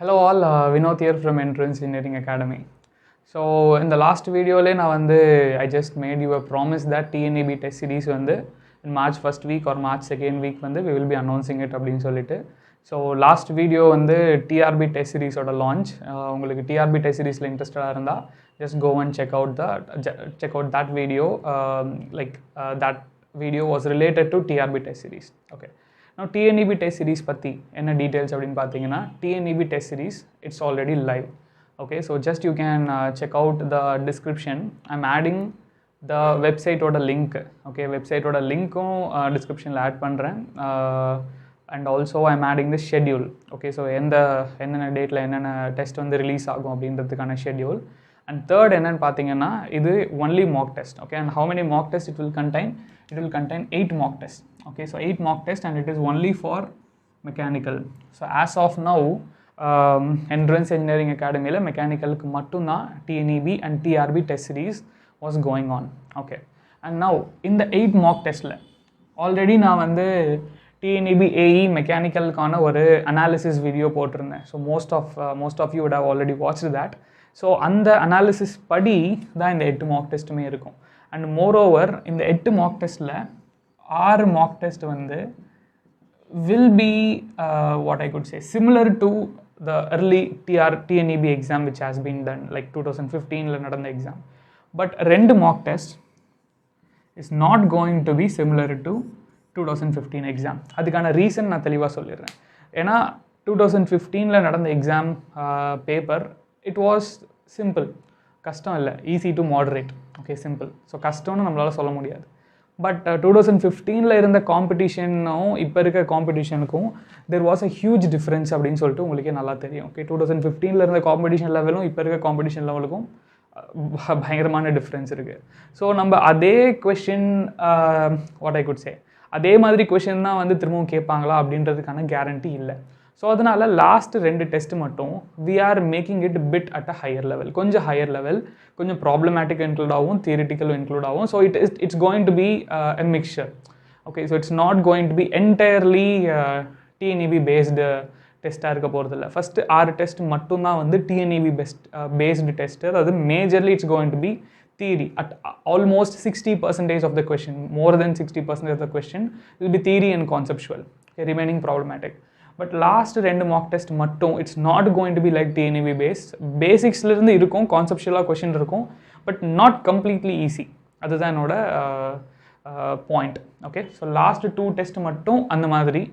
Hello all, Vinod here from Entrance Engineering Academy. So in the last video, I just made you a promise that TNEB test series in March 1st week or March 2nd week we will be announcing it. So last video TRB test series launch. உங்களுக்கு TRB test series interested just go and check out that video. That video was related to TRB test series. Okay. Now TNEB test series பத்தி என்ன details அப்படினு பாத்தீங்கன்னா TNEB test series it's already live. Okay, so just you can check out the description. I'm adding the website oda link. Okay, website oda link description la add பண்றேன். And also I'm adding the schedule. Okay, so என்னென்ன டேட்ல என்னென்ன test release ஆகும் அப்படின்றதுக்கான schedule. And third என்னன்னு பாத்தீங்கன்னா இது only mock test. Okay, and how many mock tests it will contain? It will contain 8 mock tests. Okay, so 8 mock tests and it is only for mechanical. So as of now Entrance Engineering Academy la mechanical ku mattum da TNEB and TRB test series was going on. Okay, and now in the 8 mock test la already na TNEB AE mechanical கான ஒரு analysis video போட்டிருந்தேன். So most of you would have already watched that. So அந்த analysis படி தான் இந்த 8 mock testமே இருக்கும். And moreover இந்த 8 mock testல 6 mock test will be what I could say similar to the early TNEB exam which has been done like 2015 la நடந்த exam. But 2 mock test is not going to be similar to 2015 exam. அதுக்கான reason நான் தெளிவாக சொல்லிடுறேன். ஏன்னா 2015 நடந்த exam paper it was simple, கஷ்டம் இல்லை, easy to moderate. Okay, simple. So கஷ்டம்னு நம்மளால் சொல்ல முடியாது. பட் 2015 இருந்த காம்படிஷனும் இப்போ இருக்க காம்படிஷனுக்கும் there was a huge difference அப்படின்னு சொல்லிட்டு உங்களுக்கே நல்லா தெரியும். ஓகே, 2015 இருந்த காம்படிஷன் லெவலும் இப்போ இருக்க காம்படிஷன் லெவலுக்கும் பயங்கரமான டிஃப்ரென்ஸ் இருக்குது. ஸோ நம்ம அதே கொஷின் வாட் ஐ குட் சே அதே மாதிரி கொஷின் தான் திரும்பவும் கேட்பாங்களா அப்படின்றதுக்கான கேரண்டி இல்லை. ஸோ அதனால் லாஸ்ட் 2 டெஸ்ட் மட்டும் we are making it bit at a higher level, கொஞ்சம் ஹையர் லெவல், கொஞ்சம் ப்ராப்ளமேட்டிக் இன்க்ளூட் ஆகும், தியரிட்டிக்கல் இன்க்ளூட் ஆகும். So it's going to be a mixture. Okay, so it's not going to be entirely TNEB based டெஸ்ட்டாக இருக்க போகிறதில்ல. First 6 test மட்டும்தான் TNEB based test. அதாவது majorly it's going to be theory at almost 60% of the question, more than 60% of the question will be theory and conceptual, okay, remaining problematic. But last 2 mock test mattum it's not going to be like TNEB based. Basics la irundhu irukum, conceptual question irukum, but not completely easy. Adha enoda point. Okay, so last 2 test mattum andha madri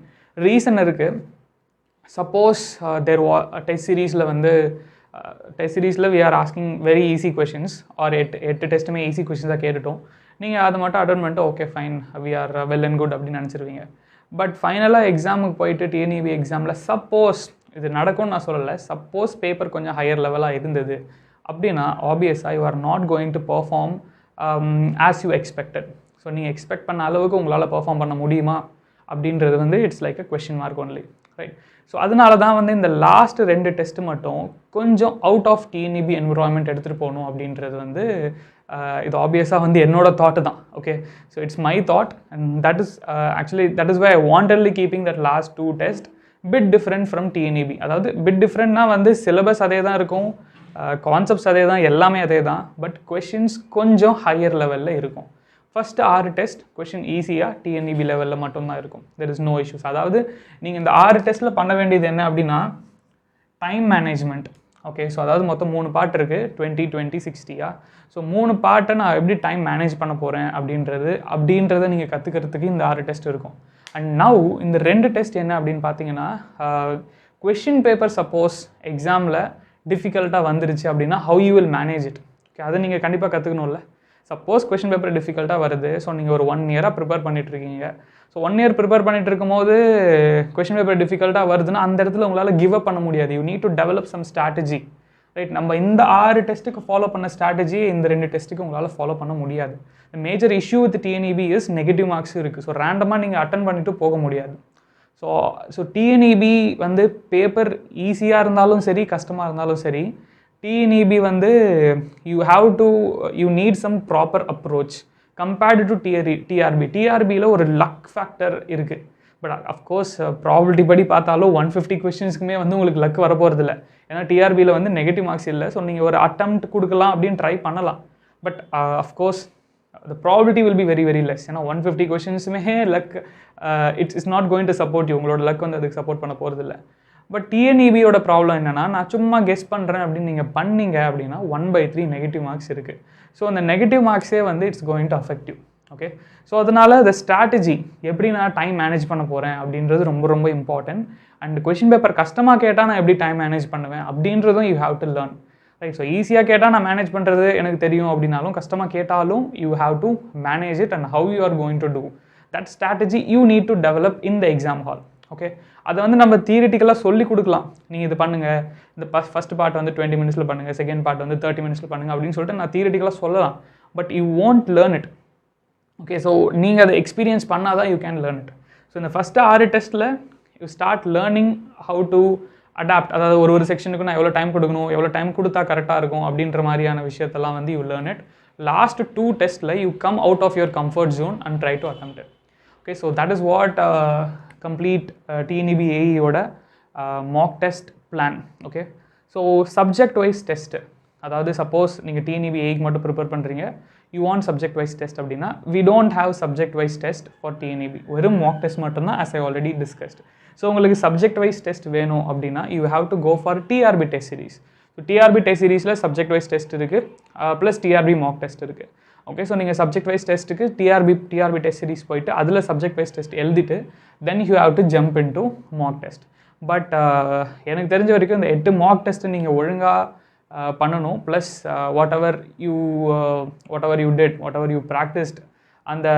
reason irukku. Suppose there was a test series la test series we are asking very easy questions or 8 test me easy questions ah கேட்டுட்டோம், நீங்கள் அதை மட்டும் attend பண்ணிட்டு okay fine we are well and good அப்படின்னு நினச்சிருவீங்க. But ஃபைனலாக எக்ஸாமுக்கு போயிட்டு TNEB எக்ஸாமில் suppose இது நடக்கும்னு நான் சொல்லலை, சப்போஸ் பேப்பர் கொஞ்சம் ஹையர் லெவலாக இருந்தது அப்படின்னா ஆப்வியஸாக you are not going to perform as you expected. So நீங்கள் எக்ஸ்பெக்ட் பண்ண அளவுக்கு உங்களால் பெர்ஃபார்ம் பண்ண முடியுமா அப்படின்றது it's like a question mark only, right? So அதனால தான் இந்த லாஸ்ட் 2 டெஸ்ட்டு மட்டும் கொஞ்சம் அவுட் ஆஃப் டிஎன்இபி என்விரான்மெண்ட் எடுத்துகிட்டு போகணும் அப்படின்றது இது ஆப்வியஸாக என்னோட தாட்டு தான். Okay, so it's my thought and that is why I wantedly keeping that last 2 test bit different from TNEB. அதாவது பிட் டிஃப்ரெண்ட்னா சிலபஸ் அதே தான் இருக்கும், கான்செப்ட்ஸ் அதே தான், எல்லாமே அதே தான், பட் கொஷின்ஸ் கொஞ்சம் ஹையர் லெவலில் இருக்கும். ஃபஸ்ட்டு 6 டெஸ்ட் கொஷின் ஈஸியாக டிஎன்இபி லெவலில் மட்டும்தான் இருக்கும். There is no issues. அதாவது நீங்கள் இந்த 6 டெஸ்ட்டில் பண்ண வேண்டியது என்ன அப்படின்னா டைம் மேனேஜ்மெண்ட். ஓகே, ஸோ அதாவது மொத்தம் 3 பார்ட் இருக்குது, 20, 20, 60. ஸோ 3 பார்ட்டை நான் எப்படி டைம் மேனேஜ் பண்ண போகிறேன் அப்படின்றத நீங்கள் கற்றுக்கிறதுக்கு இந்த 6 டெஸ்ட் இருக்கும். அண்ட் நவ் இந்த 2 டெஸ்ட் என்ன அப்படின்னு பார்த்தீங்கன்னா கொஷின் பேப்பர் சப்போஸ் எக்ஸாமில் டிஃபிகல்ட்டாக வந்துருச்சு அப்படின்னா how you will manage it. Okay, அதை நீங்கள் கண்டிப்பாக கற்றுக்கணும்ல. சப்போஸ் கொஷின் பேப்பர் டிஃபிகல்ட்டாக வருது, ஸோ நீங்கள் ஒரு 1 இயராக ப்ரிப்பேர் பண்ணிட்டுருக்கீங்க. ஸோ 1 இயர் ப்ரிப்பேர் பண்ணிட்டு இருக்கும்போது கொஷின் பேப்பர் டிஃபிகல்ட்டாக வருதுன்னா அந்த இடத்துல உங்களால் கிவ் அப் பண்ண முடியாது. You need to develop some strategy, right? நம்ம இந்த 6 டெஸ்ட்டுக்கு ஃபாலோ பண்ண ஸ்ட்ராட்டஜி இந்த 2 டெஸ்ட்டுக்கு உங்களால் ஃபாலோ பண்ண முடியாது. Major issue with TNEB is negative marks இருக்குது. ஸோ ரேண்டமாக நீங்கள் அட்டன் பண்ணிவிட்டு போக முடியாது. ஸோ டிஎன்இபி பேப்பர் ஈஸியாக இருந்தாலும் சரி, கஷ்டமாக இருந்தாலும் சரி, TNEB you need some proper approach compared to TRB. TRB ஒரு luck factor இருக்கு. பட் அஃப்கோர்ஸ் ப்ராபிலிட்டி படி பார்த்தாலும் 150 கொஸ்டின்ஸ்க்குமே வந்து உங்களுக்கு லக் வரப்போகிறதில்ல. ஏன்னா டிஆர்பியில் வந்து நெகட்டிவ் மார்க்ஸ் இல்லை. ஸோ நீங்கள் ஒரு அட்டெம்ப்ட் கொடுக்கலாம் அப்படின்னு ட்ரை பண்ணலாம். But of course the probability will be very very less. ஏன்னா 150 கொஸ்டின்ஸுமே luck it's not going to support you. உங்களோட லக் வந்து அதுக்கு சப்போர்ட் பண்ண போகிறதில்ல. பட் டிஎன்இபியோட ப்ராப்ளம் என்னென்னா, நான் சும்மா கெஸ் பண்ணுறேன் அப்படின்னு நீங்கள் பண்ணீங்க அப்படின்னா 1/3 நெகட்டிவ் மார்க்ஸ் இருக்குது. ஸோ அந்த நெகட்டிவ் மார்க்ஸே வந்து it's going to affect you. Okay, so அதனால் இந்த ஸ்ட்ராட்டஜி எப்படி நான் டைம் மேனேஜ் பண்ண போகிறேன் அப்படின்றது ரொம்ப ரொம்ப இம்பார்ட்டன்ட். அண்ட் கொஷின் பேப்பர் கஷ்டமாக கேட்டால் நான் எப்படி டைம் மேனேஜ் பண்ணுவேன் அப்படின்றதும் you have to learn. Right, so ஈஸியாக கேட்டால் நான் மேனேஜ் பண்ணுறது எனக்கு தெரியும் அப்படின்னாலும், கஷ்டமாக கேட்டாலும் you have to manage it and how you are going to do that strategy you need to develop in the exam hall. Okay, அதை வந்து நம்ம தியரிட்டிக்கலாக சொல்லி கொடுக்கலாம். நீங்கள் இது பண்ணுங்கள், இந்த ஃபஸ்ட் பார்ட் வந்து 20 மினிட்ஸில் பண்ணுங்கள், செகண்ட் பார்ட் வந்து 30 மினிட்ஸில் பண்ணுங்கள் அப்படின்னு சொல்லிட்டு நான் தியரிட்டிக்கலாக சொல்லலாம். But you won't learn it. Okay, so நீங்கள் அதை எக்ஸ்பீரியன்ஸ் பண்ணால் தான் you can learn it. So இந்த ஃபஸ்ட்டு 6 டெஸ்ட்டில் you start learning how to adapt. அதாவது ஒரு செக்ஷனுக்கு நான் எவ்வளோ டைம் கொடுக்கணும், எவ்வளோ டைம் கொடுத்தா கரெக்டாக இருக்கும் அப்படின்ற மாதிரியான விஷயத்தெல்லாம் வந்து யூ லேர்ன் இட். லாஸ்ட் 2 டெஸ்ட்டில் you come out of your comfort zone and try to attempt it. Okay, so that is what complete TNEB ஏஇயோட mock test plan. Okay, so subject wise test, அதாவது suppose நீங்கள் TNEB ஏக்கு மட்டும் prepare பண்ணுறீங்க, you want subject wise test அப்படின்னா we don't have subject wise test for TNEB. வெறும் mock test மட்டும்தான், as I already discussed. So உங்களுக்கு subject wise test வேணும் அப்படின்னா you have to go for TRB test series. So TRB test சீரிஸில் subject wise test இருக்குது, plus TRB mock test இருக்குது. Okay, so நீங்கள் subject wise டெஸ்ட்டுக்கு TRB test series போயிட்டு அதில் சப்ஜெக்ட் வைஸ் டெஸ்ட் எழுதிட்டு then you have to jump into mock test. But எனக்கு தெரிஞ்ச வரைக்கும் இந்த 8 மாக் டெஸ்ட்டு நீங்கள் ஒழுங்காக பண்ணணும். Plus what ever you did, what ever you practised, அந்த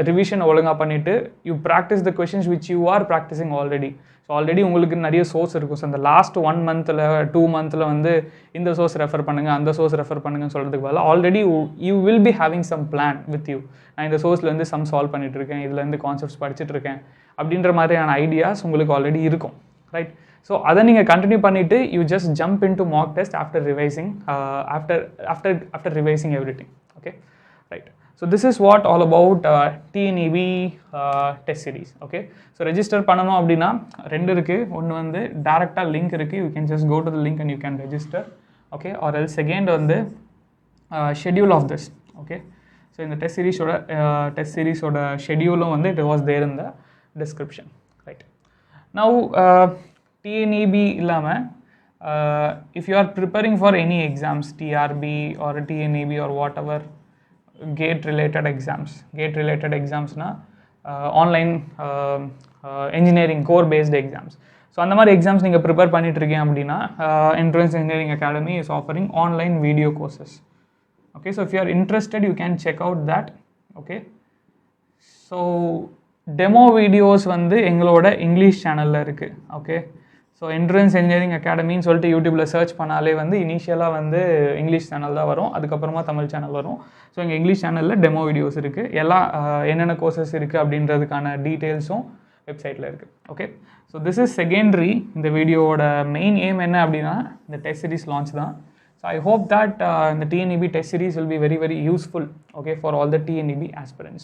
ரிவிஷன் ஒழுங்காக பண்ணிவிட்டு you practice the questions which you are practising already. So already உங்களுக்கு நிறைய சோர்ஸ் இருக்கும். ஸோ அந்த லாஸ்ட் 1 மந்தில் 2 மந்தில் வந்து இந்த சோர்ஸ் ரெஃபர் பண்ணுங்கள், அந்த சோர்ஸ் ரெஃபர் பண்ணுங்கன்னு சொல்கிறதுக்கு பதிலாக already you will be having some plan with you. நான் இந்த சோர்ஸ்லேருந்து சம் சால்வ் பண்ணிகிட்ருக்கேன், இதுலேருந்து கான்செப்ட்ஸ் படிச்சுட்டு இருக்கேன் அப்படின்ற மாதிரியான ஐடியாஸ் உங்களுக்கு ஆல்ரெடி இருக்கும். ரைட், ஸோ அதை நீங்கள் கண்டினியூ பண்ணிவிட்டு you just jump into mock test after revising after revising every thing. Okay, right. So this is what all about TNEB test series. Okay, so register பண்ணனும் அப்படினா ரெண்டு இருக்கு. ஒன்னு வந்து டைரக்ட்டா லிங்க் இருக்கு, you can just go to the link and you can register. Okay, or else second வந்து schedule of this. Okay, so in the test series oda schedule வந்து it was there in the description. Right, now TNEB இல்லாம if you are preparing for any exams, TRB or TNEB or whatever gate related exams na online engineering core based exams. So அந்த மாதிரி exams நீங்கள் prepare பண்ணிட்டு இருக்கீங்க அப்படின்னா entrance engineering academy is offering online video courses. Okay, so if you are interested you can check out that. Okay, so demo videos வந்து எங்களோட English சேனலில் இருக்குது. ஓகே, ஸோ என்ட்ரன்ஸ் இன்ஜினியரிங் அகாடமின்னு சொல்லிட்டு யூடியூப்பில் சர்ச் பண்ணாலே வந்து இனிஷியலாக வந்து இங்கிலீஷ் சேனல் தான் வரும், அதுக்கப்புறமா தமிழ் சேனல் வரும். ஸோ எங்கள் இங்கிலீஷ் சேனலில் டெமோ வீடியோஸ் இருக்குது, எல்லாம் என்னென்ன கோர்சஸ் இருக்குது அப்படின்றதுக்கான டீட்டெயில்ஸும் வெப்சைட்டில் இருக்குது. Okay, so this is secondary. இந்த வீடியோவோட மெயின் எய்ம் என்ன அப்படின்னா இந்த டெஸ்ட் சீரிஸ் லான்ச் தான். ஸோ ஐ ஹோப் தட் இந்த TNEB test series will be very very useful. Okay, for all the TNEB aspirants.